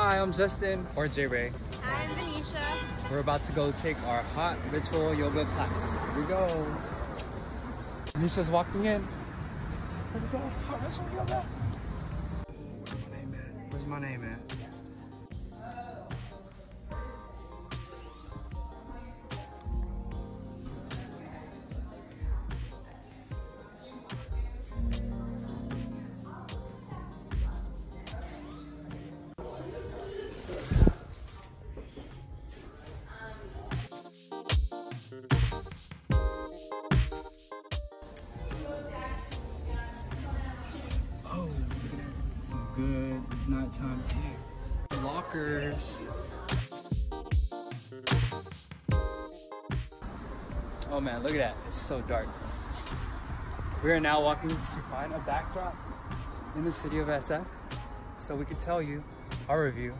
Hi, I'm Justin, or J-Ray. I'm Venetia. We're about to go take our hot ritual yoga class. Here we go. Venetia's walking in. Here we go, hot ritual yoga. Where's my name at? Where's my name at? Oh, look at that. Some good nighttime tea. Lockers. Oh man, look at that. It's so dark. We are now walking to find a backdrop in the city of SF so we could tell you our review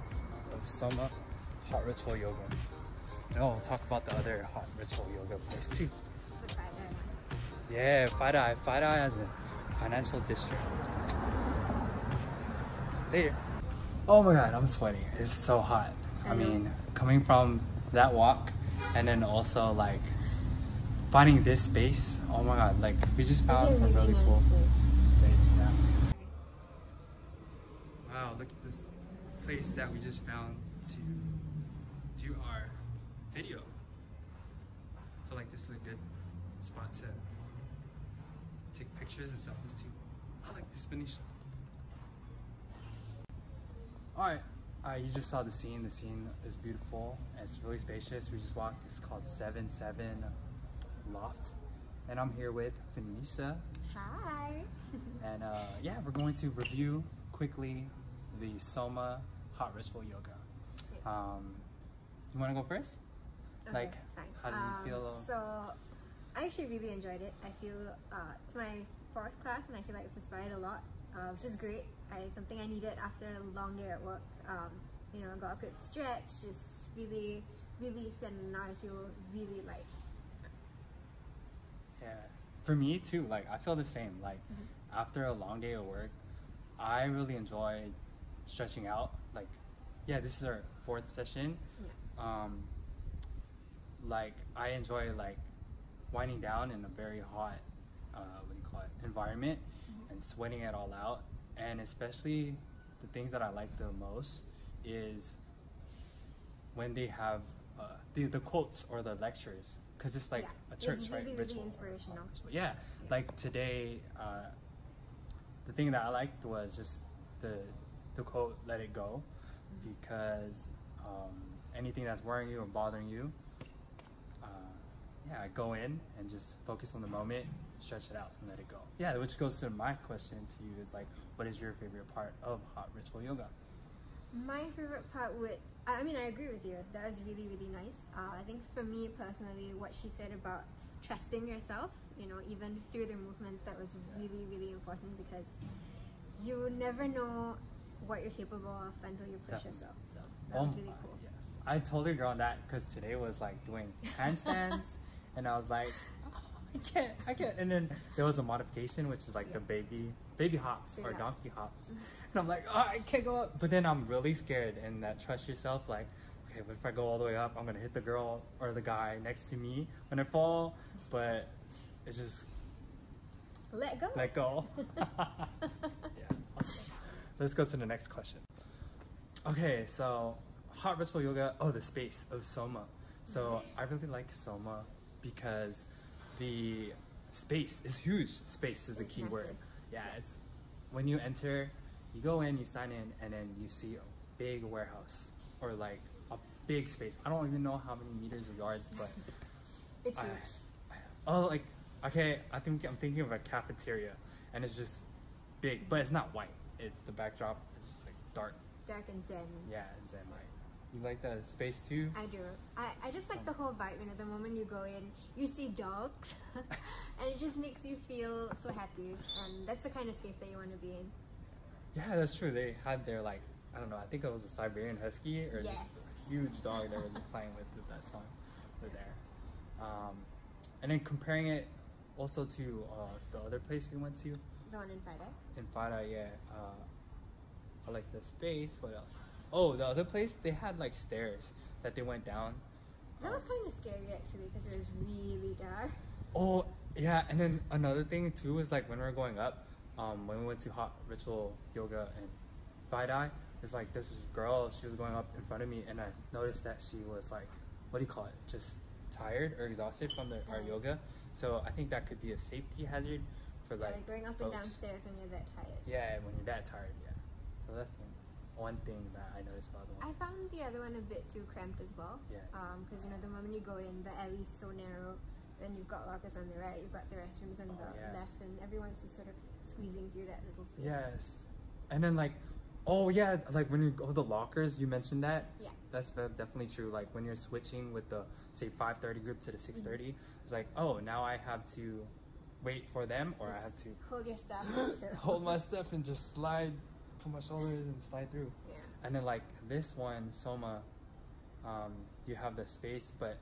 of SOMA Hot Ritual Yoga. And we'll talk about the other hot ritual yoga place too. Yeah, Fidi as a financial district. Later. Oh my god, I'm sweating. It's so hot. I mean, coming from that walk and then also like finding this space. Oh my god, like we just found a really cool space. Yeah. Wow, look at this place that we just found to do our video. I feel like this is a good spot to take pictures and selfies too. I like this Venetia. Alright, you just saw the scene. The scene is beautiful. It's really spacious. We just walked. It's called 7-7 Loft. And I'm here with Venetia. Hi. And yeah, we're going to review quickly the SOMA Hot Ritual Yoga. You want to go first? Okay, like, fine. How do you feel? So, I actually really enjoyed it. I feel it's my 4th class and I feel like it's inspired a lot, which is great. It's something I needed after a long day at work. You know, got a good stretch, just really release, and now I feel really light. Yeah, for me too. Like I feel the same. Like after a long day of work, I really enjoy stretching out. Like, yeah, this is our 4th session. Yeah. Like I enjoy like winding down in a very hot, what do you call it, environment, and sweating it all out. And especially the things that I like the most is when they have the quotes or the lectures, because it's like a church, it's really, right? really inspirational. Yeah, like today, the thing that I liked was just the quote, "Let it go," because anything that's worrying you or bothering you, yeah, go in and just focus on the moment, stretch it out, and let it go. Yeah, which goes to my question to you is like, what is your favorite part of hot ritual yoga? My favorite part I mean, I agree with you. That was really, really nice. I think for me personally, what she said about trusting yourself, you know, even through the movements, that was really, really important, because you never know what you're capable of until you push yourself. So that was really cool. Yes, I totally agree on that, because today was like doing handstands, and I was like, oh, I can't. And then there was a modification, which is like the baby hops or donkey hops. And I'm like, oh, I can't go up. But then I'm really scared, and that trust yourself, like, okay, what if I go all the way up? I'm gonna hit the girl or the guy next to me when I fall. But it's just let go. Let go. Yeah, awesome. Let's go to the next question. Okay, so hot ritual yoga. Oh, the space of SOMA. So I really like SOMA because the space is huge. Space is the key word. Yeah, it's when you enter, you go in, you sign in, and then you see a big warehouse or like a big space. I don't even know how many meters or yards, but it's huge. Oh, like, okay, I'm thinking of a cafeteria, and it's just big, but it's not white. It's the backdrop. It's just like dark. Dark and zen. Yeah, zen light. You like the space too? I do. I just like the whole vibe. You know, the moment you go in, you see dogs, and it just makes you feel so happy. And that's the kind of space that you want to be in. Yeah, that's true. They had their, like, I don't know, I think it was a Siberian Husky or just a huge dog they were just playing with at that time. We're there. And then comparing it also to the other place we went to. The one in Fidi? In Fidi, yeah. I like the space. What else? Oh, the other place, they had like stairs that they went down. That was kind of scary actually because it was really dark. Oh, yeah, and then another thing too was like when we were going up, when we went to Hot Ritual Yoga and Fidi, it's like this girl, she was going up in front of me, and I noticed that she was like, what do you call it? Just tired or exhausted from our yoga. So I think that could be a safety hazard for like going up and downstairs when you're that tired. Yeah, when you're that tired, yeah. So that's the one thing that I noticed about the one. I found the other one a bit too cramped as well. Yeah. Because you know, the moment you go in, the alley's so narrow. Then you've got lockers on the right, you've got the restrooms on the left, and everyone's just sort of squeezing through that little space. Yes. And then like, oh yeah, like when you go to the lockers, you mentioned that. Yeah. That's definitely true. Like when you're switching with the, say, 5:30 group to the 6:30, it's like, oh, now I have to wait for them, or I have to hold your stuff. hold my stuff and just slide, put my shoulders and slide through. Yeah. And then like this one, SOMA, you have the space, but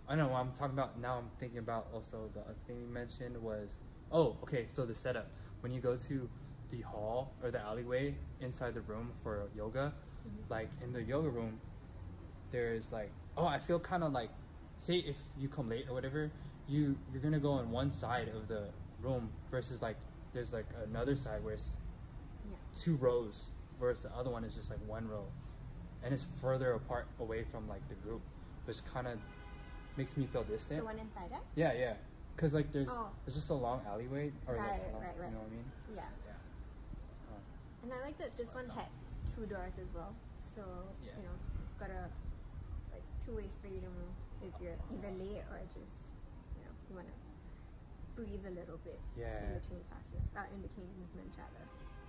I know what I'm talking about now. I'm thinking about also the other thing you mentioned was, oh, okay, so the setup. When you go to the hall or the alleyway inside the room for yoga, like in the yoga room, there's like, oh, I feel kind of like, say if you come late or whatever, you're gonna go on one side of the room versus like there's like another side where it's 2 rows versus the other one is just like 1 row, and it's further apart away from like the group, which kind of makes me feel distant. The one in Fida? Yeah, because like there's just a long alleyway, or right. You know what I mean? Yeah. And I like that this one had 2 doors as well, so you know, you've got like 2 ways for you to move if you're either late or just, you know, you want to breathe a little bit in between classes, in between movements rather.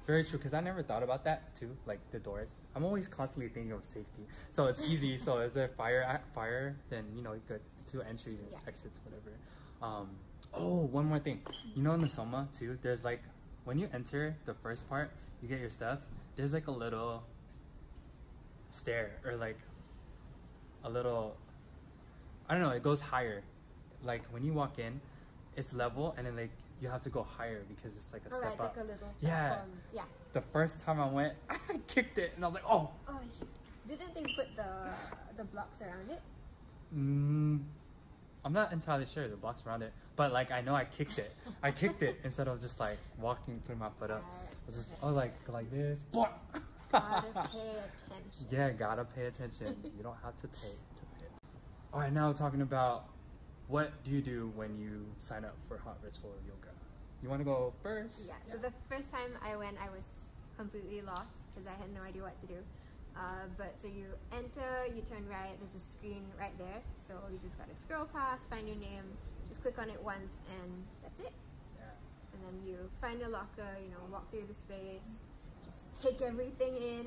Very true, because I never thought about that too, like the doors. I'm always constantly thinking of safety, so it's easy. So is there fire, then you know, you got 2 entries and exits, whatever. Oh, one more thing. You know, in the SOMA too, there's like, when you enter the first part, you get your stuff, there's like a little stair, or like a little, I don't know, it goes higher. Like when you walk in, it's level, and then like you have to go higher because it's like a step up. Like a little platform. Yeah. The first time I went, I kicked it, and I was like, oh. Oh, didn't they put the blocks around it? I'm not entirely sure the blocks around it, but like I know I kicked it. I kicked it instead of just like walking, putting my foot up. I was just like this. Gotta pay attention. Yeah, gotta pay attention. You don't have to pay to pay. All right, now talking about what do you do when you sign up for Hot Ritual Yoga? You want to go first? Yeah. So the first time I went, I was completely lost because I had no idea what to do. But so you enter, you turn right, there's a screen right there. So you just gotta scroll past, find your name, just click on it once, and that's it. Yeah. And then you find a locker, you know, walk through the space, just take everything in,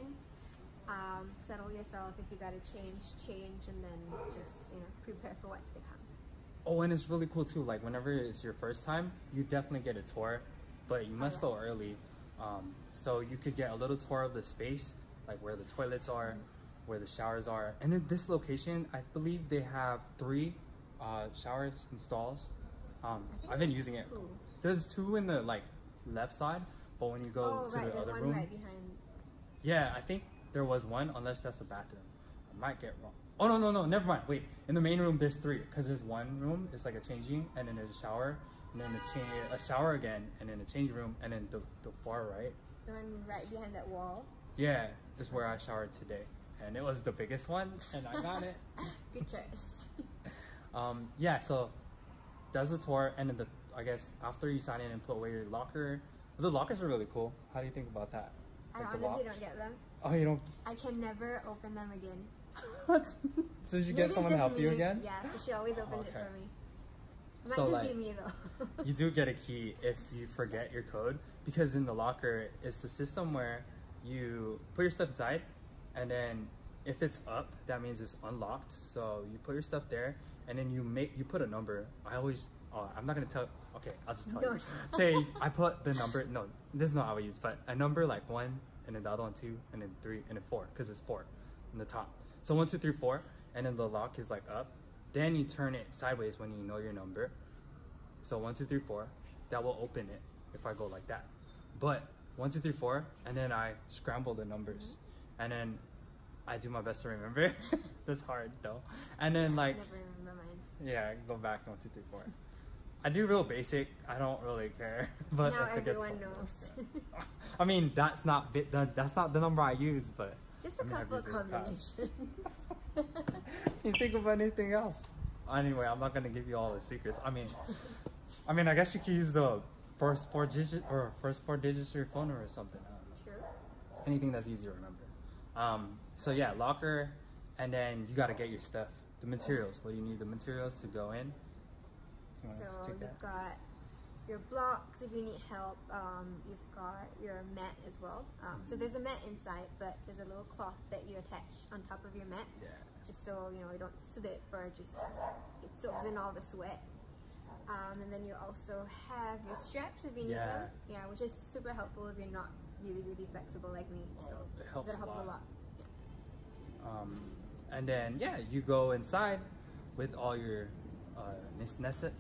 settle yourself. If you gotta change, and then just, you know, prepare for what's to come. Oh, and it's really cool too. Like whenever it's your first time, you definitely get a tour, but you must go early. So you could get a little tour of the space, like where the toilets are, where the showers are. And in this location, I believe they have 3 showers and stalls. I've been using it. There's 2 in the like left side, but when you go to the other room, right behind. Yeah, I think there was 1, unless that's the bathroom. I might get wrong. Oh no, never mind. Wait, in the main room there's 3, because there's 1 room, it's like a changing, and then there's a shower, and then a shower again, and then a changing room, and then the far right. The one right behind that wall. Yeah, is where I showered today, and it was the biggest one, and I got it. Good choice. Yeah, so that's the tour, and then I guess after you sign in and put away your locker, the lockers are really cool. How do you think about that? I honestly don't get them. Oh, you don't? I can never open them again. What? So did you get someone to help you again? Yeah, so she always opens it for me. It might So, just like, be me though. You do get a key if you forget your code, because in the locker, it's the system where you put your stuff inside, and then if it's up, that means it's unlocked. So you put your stuff there, and then you put a number. I'm not gonna tell. Okay, I'll just tell you. Say I put the number. No, this is not how I use, but a number like 1, and then the other one 2, and then 3, and then 4, because it's 4 in the top. So 1, 2, 3, 4, and then the lock is like up. Then you turn it sideways when you know your number. So 1, 2, 3, 4. That will open it if I go like that. But 1, 2, 3, 4, and then I scramble the numbers, and then I do my best to remember. That's hard though. And then like, never remember mine. yeah, go back 1, 2, 3, 4. I do real basic. I don't really care. But Now if it gets everyone knows. I mean, that's not the number I use, but Just a couple of combinations. Can you think of anything else? Anyway, I'm not gonna give you all the secrets. I mean, I guess you could use the first four digits of your phone or something. I don't know. True. Anything that's easy to remember. So yeah, locker, and then you gotta get your stuff. The materials. What do you need the materials to go in? So you've got your blocks if you need help. You've got your mat as well. So there's a mat inside, but there's a little cloth that you attach on top of your mat, just so you know you don't slip or just it soaks in all the sweat. And then you also have your straps if you need them. Yeah, which is super helpful if you're not really flexible like me. So it helps a lot. Yeah. And then you go inside with all your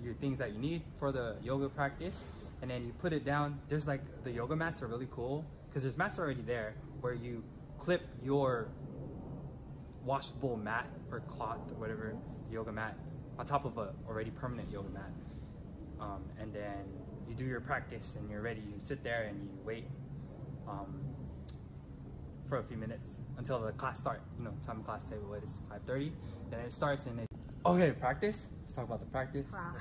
your things that you need for the yoga practice, and then you put it down. There's like the yoga mats are really cool because there's mats already there where you clip your washable mat or cloth or whatever yoga mat on top of a already permanent yoga mat, and then you do your practice and you're ready. You sit there and you wait for a few minutes until the class starts. You know, time of class, say what is 5:30, then it starts and okay, practice. Let's talk about the practice. Wow.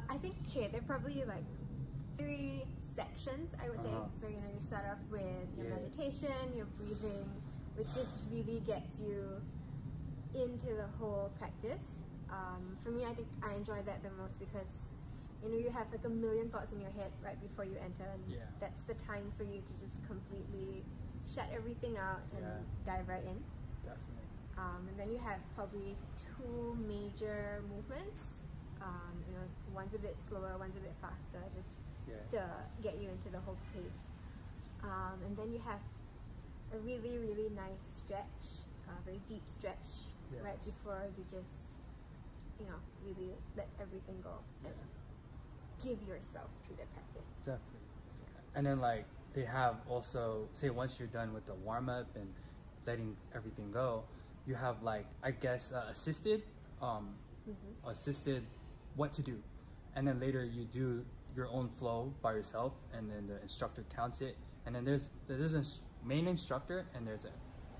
I think there are probably like 3 sections, I would say. So you know, you start off with your meditation, your breathing, which just really gets you into the whole practice. For me, I think I enjoy that the most because you know you have like a million thoughts in your head right before you enter, and that's the time for you to just completely shut everything out and dive right in. Definitely. And then you have probably 2 major movements. You know, one's a bit slower, one's a bit faster, just to get you into the whole pace. And then you have a really nice stretch, a very deep stretch right before you just, you know, really let everything go and give yourself to the practice. Definitely. And then like they have also, say once you're done with the warm up and letting everything go, you have like, I guess, assisted what to do, and then later you do your own flow by yourself, and then the instructor counts it, and then there's a main instructor and there's an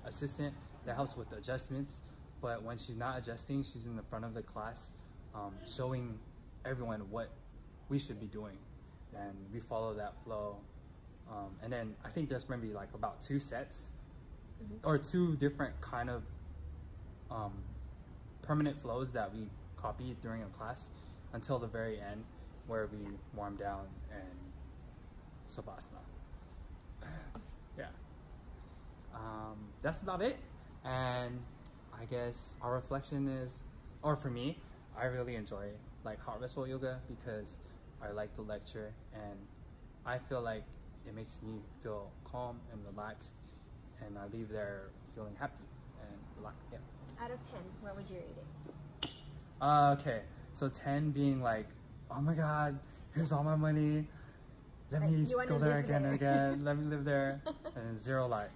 assistant that helps with the adjustments, but when she's not adjusting, she's in the front of the class showing everyone what we should be doing, and we follow that flow, and then I think there's maybe like about 2 sets or 2 different kind of permanent flows that we copy during a class until the very end where we warm down and savasana. That's about it. And I guess our reflection is, or for me, I really enjoy like heart ritual yoga because I like the lecture and I feel like it makes me feel calm and relaxed, and I leave there feeling happy and relaxed. Out of 10, what would you rate it? Okay, so 10 being like, oh my god, here's all my money. Let me go there again and again. Let me live there. And 0 like,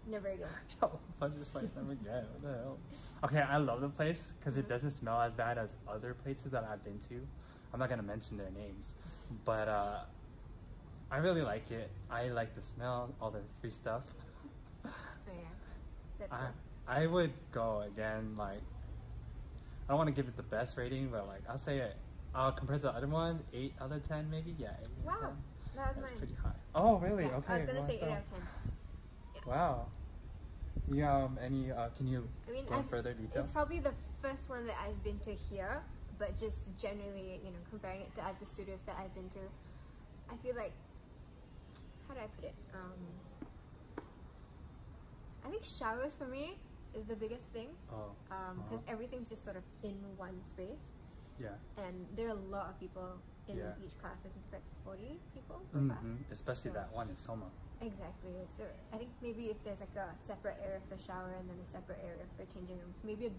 never again. Yo, I'm just like, never again. What the hell? Okay, I love the place because it doesn't smell as bad as other places that I've been to. I'm not gonna mention their names, but I really like it. I like the smell, all the free stuff. Oh yeah, that's good. I would go again. Like, I don't want to give it the best rating, but like I'll say it compared to the other ones, 8 out of 10 maybe. Yeah. 8 wow, out of 10. That's That's mine. pretty high. Oh really? Yeah, okay. I was gonna say 8 out of 10. Yeah. Wow. You any? Can you go in further detail? It's probably the first one that I've been to here, but just generally, you know, comparing it to other studios that I've been to, I feel like, how do I put it? I think showers for me is the biggest thing. Because everything's just sort of in one space. Yeah. And there are a lot of people in each class. I think like 40 people per class. Especially that one in SOMA. Exactly. So I think maybe if there's like a separate area for shower and then a separate area for changing rooms, maybe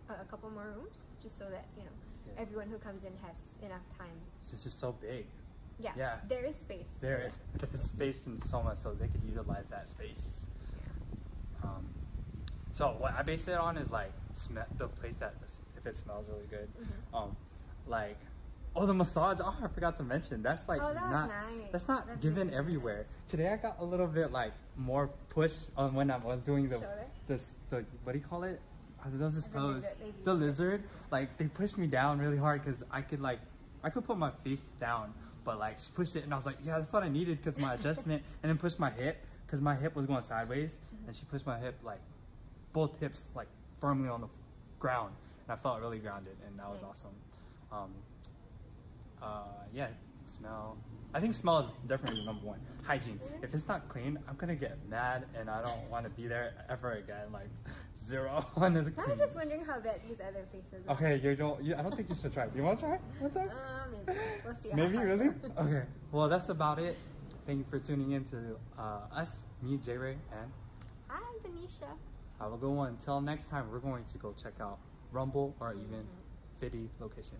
a couple more rooms, just so that, you know, everyone who comes in has enough time. It's just so big. Yeah. There is space. There's space in SOMA, so they could utilize that space. So what I base it on is like the place that if it smells really good. Like the massage. Oh, I forgot to mention that's like that not nice. That's given really everywhere. Nice. Today I got a little bit like more push on when I was doing the what do you call it? Those is pose. The lizard. Like they pushed me down really hard because I could put my face down, but like she pushed it and I was like, yeah, that's what I needed because my adjustment, and then pushed my hip because my hip was going sideways, and she pushed my hip like both hips like firmly on the ground, and I felt really grounded, and that was awesome. Yeah, smell. I think smell is definitely number one. Hygiene. If it's not clean, I'm gonna get mad, and I don't want to be there ever again. Like 0 on this. I was just wondering how bad these other places are. Okay, I don't think you should try. Do you want to try one time? Maybe. We'll see. Maybe really? Okay. Well, that's about it. Thank you for tuning in to us, me, J Ray, and I'm Venetia. Have a good one. Until next time, we're going to go check out Rumble or even Fidi location.